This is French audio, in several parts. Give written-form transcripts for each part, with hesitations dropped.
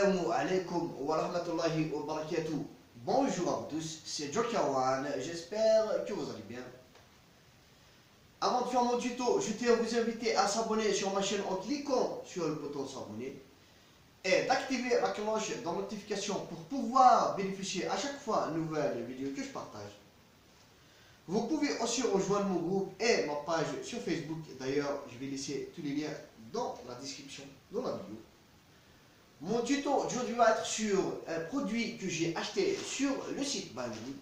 Assalamu alaikum wa rahmatullahi wa barakatuh. Bonjour à vous tous, c'est Jokawan, j'espère que vous allez bien. Avant de faire mon tuto, je tiens à vous inviter à s'abonner sur ma chaîne en cliquant sur le bouton s'abonner et d'activer la cloche de notification pour pouvoir bénéficier à chaque fois de nouvelles vidéos que je partage. Vous pouvez aussi rejoindre mon groupe et ma page sur Facebook. D'ailleurs, je vais laisser tous les liens dans la description de la vidéo. Mon tuto aujourd'hui va être sur un produit que j'ai acheté sur le site Banggood.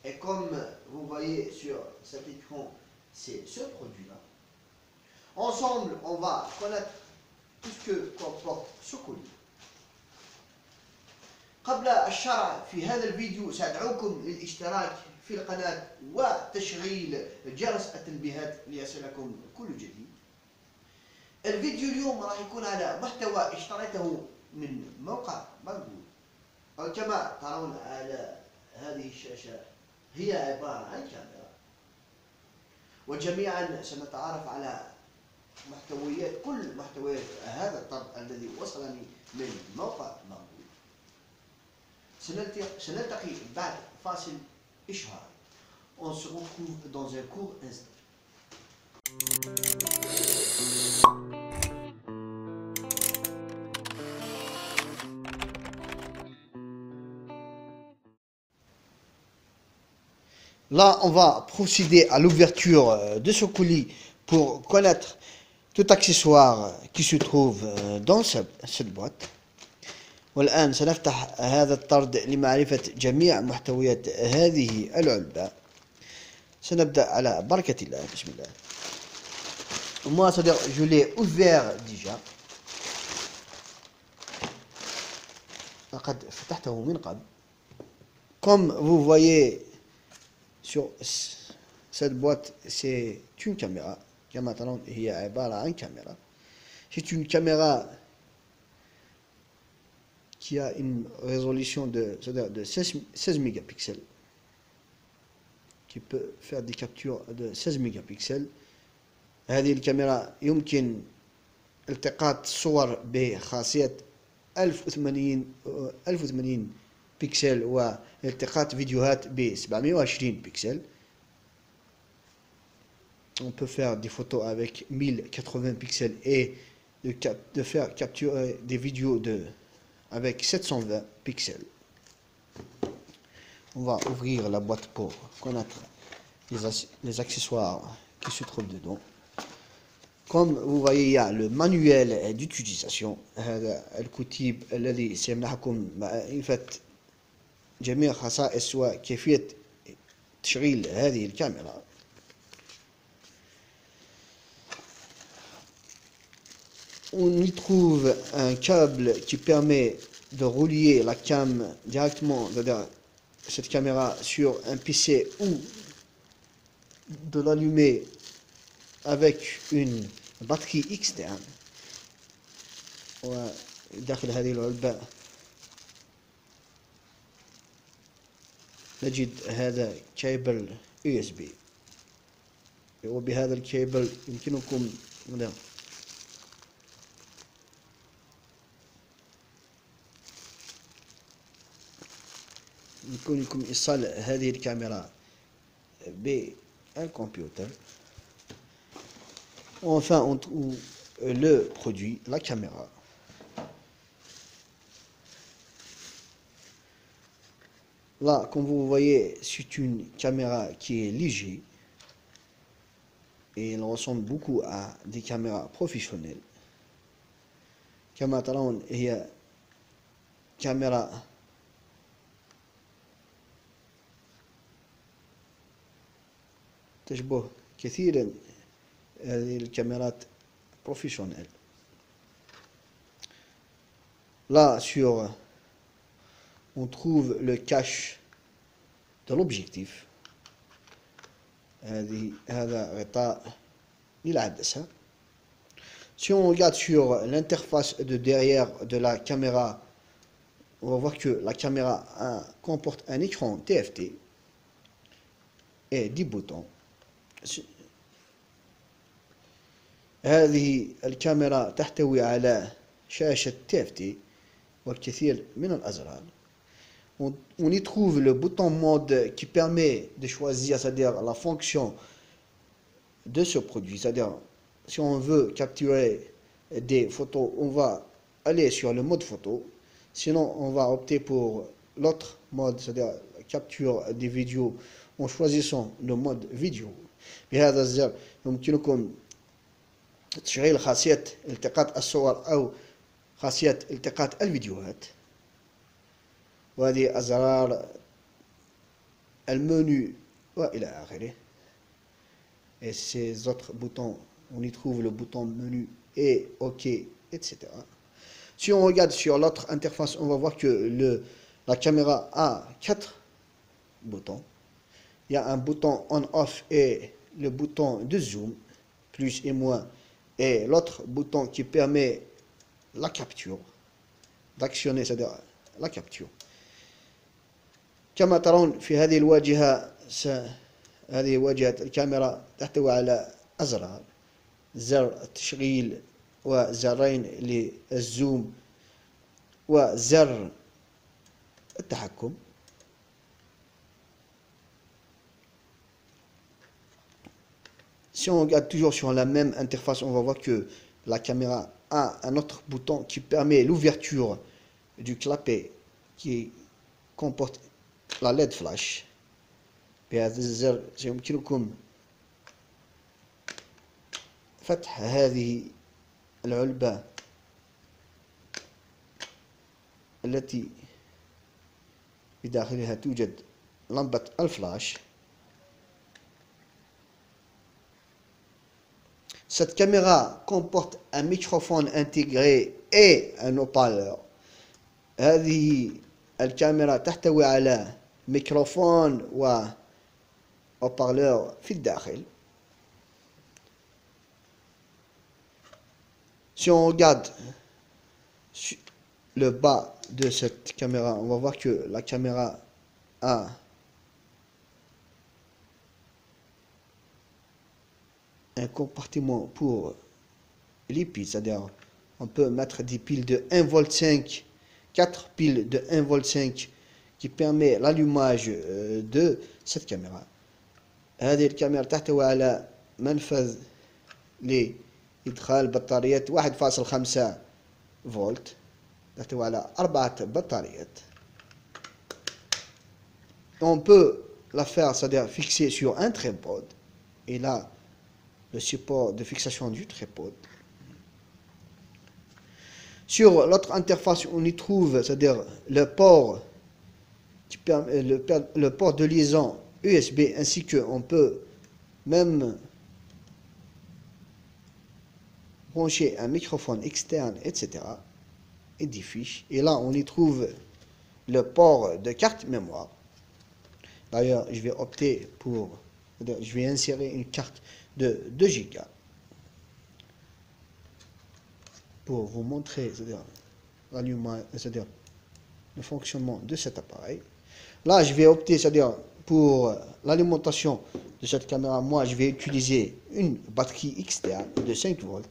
Et comme vous voyez sur cet écran, c'est ce produit-là. Ensemble, on va connaître tout ce que comporte ce colis. قبل الشرع في هذا الفيديو سأدعوكم للاشتراك في القناة وتشغيل جرس التنبيهات ليصلكم كل جديد. الفيديو اليوم راح يكون على محتوى اشتريته من موقع بانجود. كما ترون على هذه الشاشة هي عبارة عن كاميرا، وجميعا سنتعرف على كل محتويات هذا الطرد الذي وصلني من موقع بانجود. سنلتقي بعد فاصل إشهاري. On se retrouve dans un court instant. Là, on va procéder à l'ouverture de ce colis pour connaître tout accessoire qui se trouve dans cette boîte. والآن سنفتح هذا الطرد لمعرفة جميع محتويات هذه العلبة. سنبدأ على بركة الله. بسم الله. Moi, c'est-à-dire, je l'ai ouvert déjà. لقد فتحته من قبل. Comme vous voyez sur cette boîte, c'est une caméra. كما ترون هي عبارة عن caméra. C'est une caméra qui a une résolution de 16 mégapixels, qui peut faire des captures de 16 mégapixels. هذه الكاميرا يمكن التقاط صور بخاصية 1080 بكسل والتقاط فيديوهات ب 720 بكسل. On peut faire des photos avec 1080 pixels et de faire capturer des vidéos avec 720 pixels. On va ouvrir la boîte pour connaître les accessoires qui se trouvent dedans. Comme vous voyez, il y a le manuel d'utilisation. هذا الكتيب الذي سيمنحكم معرفة جميع خصائص وكيفية تشغيل هذه الكاميرا. On y trouve un câble qui permet de relier la cam directement, c'est-à-dire cette caméra, sur un PC ou de l'allumer avec une batterie externe. وداخل هذه العلبة نجد هذا كيبل USB، وبهذا الكيبل يمكنكم إيصال هذه الكاميرا بالكمبيوتر. Enfin, on trouve le produit, la caméra. Là, comme vous voyez, c'est une caméra qui est légère et elle ressemble beaucoup à des caméras professionnelles. كما ترون هي كاميرا تشبه كثيرا هذه الكاميرات professionnelles. Là, on trouve le cache de l'objectif. هذا غطاء للعدسة. Si on regarde sur l'interface de derrière de la caméra, on va voir que la caméra comporte un écran TFT et 10 boutons. هذه الكاميرا تحتوي على شاشة TFT والكثير من الأزرار. On y trouve le bouton mode qui permet de choisir, c'est-à-dire la fonction de ce produit. C'est-à-dire, si on veut capturer des photos, on va aller sur le mode photo. Sinon, on va opter pour l'autre mode, c'est-à-dire la capture des vidéos en choisissant le mode vidéo. بهذا الزر يمكنكم تشغيل خاصية التقاط الصور أو خاصية التقاط الفيديوهات. وهذه أزرار المنيو وإلى آخره. Et ces autres boutons, on y trouve le bouton menu et OK, etc. Si on regarde sur l'autre interface, on va voir que la caméra a 4 boutons. Il y a un bouton on-off et le bouton de zoom, plus et moins, et l'autre bouton qui permet la capture, d'actionner, c'est-à-dire la capture. كما ترون في هذه الواجهة هذه واجهة الكاميرا تحتوي على أزرار: زر التشغيل وزرين للزوم وزر التحكم. Si on regarde toujours sur la même interface, on va voir que la caméra a un autre bouton qui permet l'ouverture du clapet qui comporte la LED flash. بهذا الزر سيمكنكم فتح هذه العلبة التي بداخلها توجد لمبة الفلاش. Cette caméra comporte un microphone intégré et un haut-parleur. هذه الكاميرا تحتوي على ميكروفون و haut-parleur في الداخل. Si on regarde le bas de cette caméra, on va voir que la caméra a un compartiment pour les piles, c'est-à-dire on peut mettre des piles de 1,5 V, 4 piles de 1,5 V qui permet l'allumage de cette caméra. هذه الكاميرا تحتوي على منفذ لإدخال بطارية 1.5 فولت، تحتوي على 4 بطاريات. On peut la faire, c'est-à-dire fixer sur un tripode, et là le support de fixation du tripode. Sur l'autre interface, on y trouve, c'est-à-dire le port qui permet le port de liaison USB, ainsi que on peut même brancher un microphone externe, etc. et des fiches. Et là, on y trouve le port de carte mémoire. D'ailleurs, je vais opter pour, je vais insérer une carte de 2 Go pour vous montrer, c'est-à-dire le fonctionnement de cet appareil. Là, je vais opter, c'est-à-dire pour l'alimentation de cette caméra, moi, je vais utiliser une batterie externe de 5 volts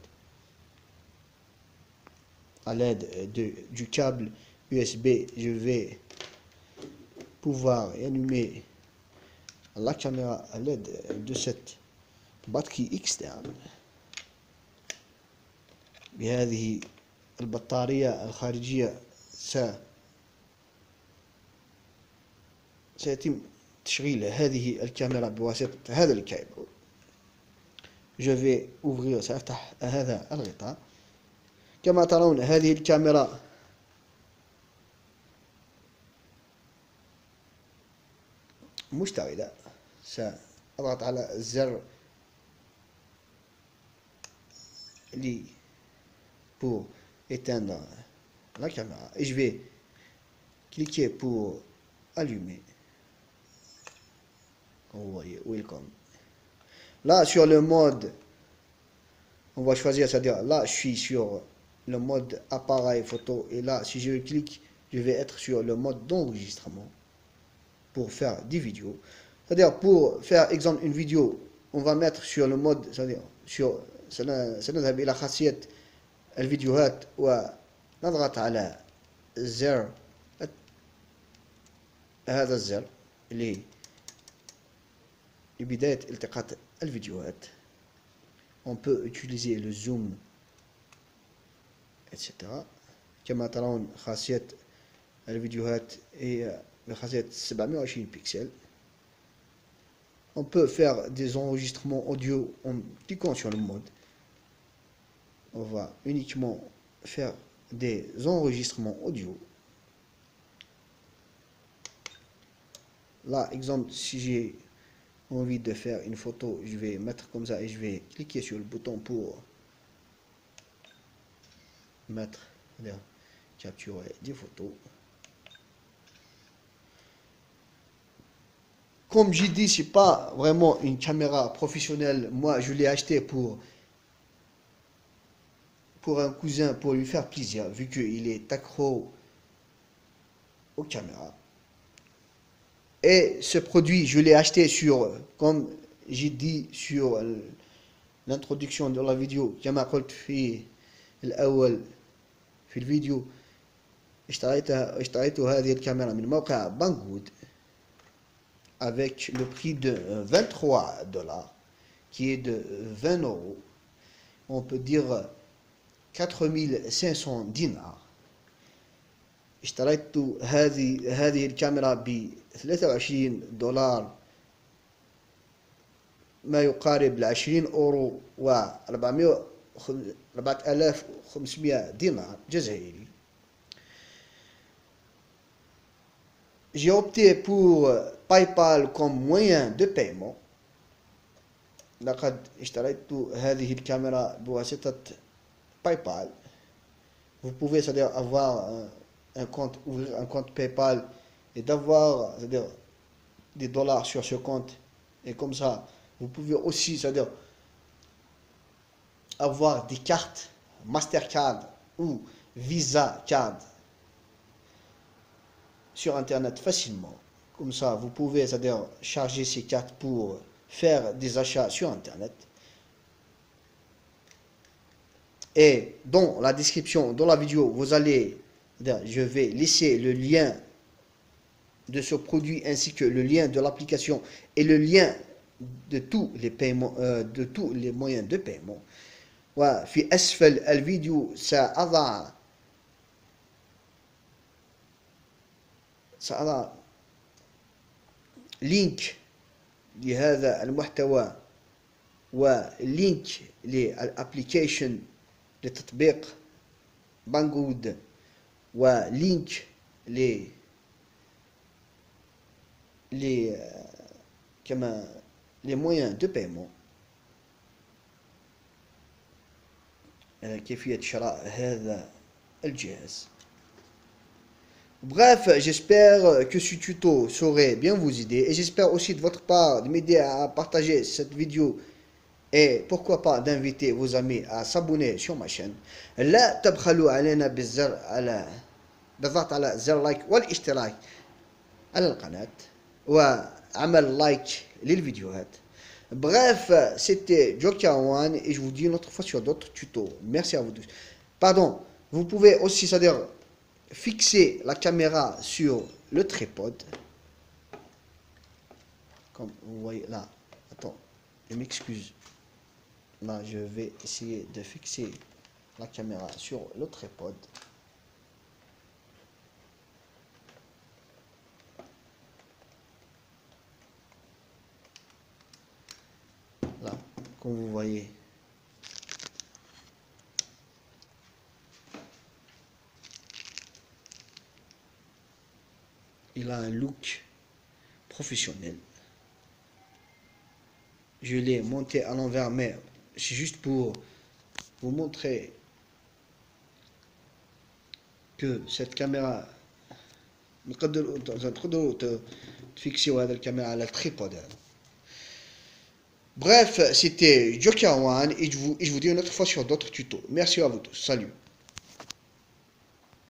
à l'aide du câble USB. Je vais pouvoir allumer la caméra à l'aide de cette batterie externe. بهذه البطارية الخارجية سيتم تشغيل هذه الكاميرا بواسطة هذا الكابل. Je vais ouvrir, سأفتح هذا الغطاء. كما ترون هذه الكاميرا مشتعلة. سأضغط على الزر pour éteindre la caméra et je vais cliquer pour allumer. Vous voyez, welcome. Là, sur le mode, on va choisir, c'est-à-dire là, je suis sur le mode appareil photo, et là, si je clique, je vais être sur le mode d'enregistrement pour faire des vidéos. C'est-à-dire, pour faire, exemple, une vidéo, on va mettre sur le mode, c'est-à-dire sur سنذهب إلى خاصية الفيديوهات ونضغط على زر هذا الزر لبداية التقاط الفيديوهات. On peut utiliser le zoom etc. كما ترون خاصية الفيديوهات هي بخاصية 720 بكسل. On peut faire des enregistrements audio en cliquant sur le mode. On va uniquement faire des enregistrements audio. Là, exemple, si j'ai envie de faire une photo, je vais mettre comme ça et je vais cliquer sur le bouton pour mettre, capturer des photos. Comme j'ai dit, c'est pas vraiment une caméra professionnelle. Moi, je l'ai acheté pour un cousin, pour lui faire plaisir, vu qu'il est accro aux caméras. Et ce produit, je l'ai acheté sur, comme j'ai dit sur l'introduction de la vidéo, كما قلت في الأول في الفيديو، اشتريت هذه الكاميرا من موقع بانغود avec le prix de 23 $, qui est de 20 €. On peut dire 4500 dinars. اشتريت هذه الكاميرا ب 23 $، ما يقارب 20 € و 4500 دينار جزائري. J'ai opté pour PayPal comme moyen de paiement. لقد اشتريت هذه الكاميرا بواسطة PayPal. Vous pouvez c'est-à-dire avoir ouvrir un compte PayPal et d'avoir c'est-à-dire des dollars sur ce compte, et comme ça vous pouvez aussi c'est-à-dire avoir des cartes Mastercard ou Visa Card sur internet facilement. Comme ça vous pouvez c'est-à-dire charger ces cartes pour faire des achats sur internet. Et dans la description, dans la vidéo, vous allez, je vais laisser le lien de ce produit ainsi que le lien de l'application et le lien de tous les paiements, de tous les moyens de paiement. وفي أسفل الفيديو سأضع لينك لهذا المحتوى ولينك للابليكيشن لتطبيق بانغود ولينك كما les moyens de paiement. كيفية شراء هذا الجهاز. Bref, j'espère que ce tuto saurait bien vous aider et j'espère aussi de votre part de m'aider à partager cette vidéo et pourquoi pas d'inviter vos amis à s'abonner sur ma chaîne. لا تبخلوا علينا بالضغط على زر لايك والاشتراك على القناة وعمل لايك للفيديوهات. Bref, c'était Joker One et je vous dis une autre fois sur d'autres tutos. Merci à vous tous. Pardon, vous pouvez aussi, c'est-à-dire fixer la caméra sur le tripode. Comme vous voyez là. Attends, je m'excuse. Là, je vais essayer de fixer la caméra sur le tripode. Là, comme vous voyez. Il a un look professionnel. Je l'ai monté à l'envers, mais c'est juste pour vous montrer que cette caméra تقدروا تفيكسيو هذا الكاميرا على التريبود هذا. Bref, c'était Joker One et je vous dis une autre fois sur d'autres tutos. Merci à vous tous. Salut.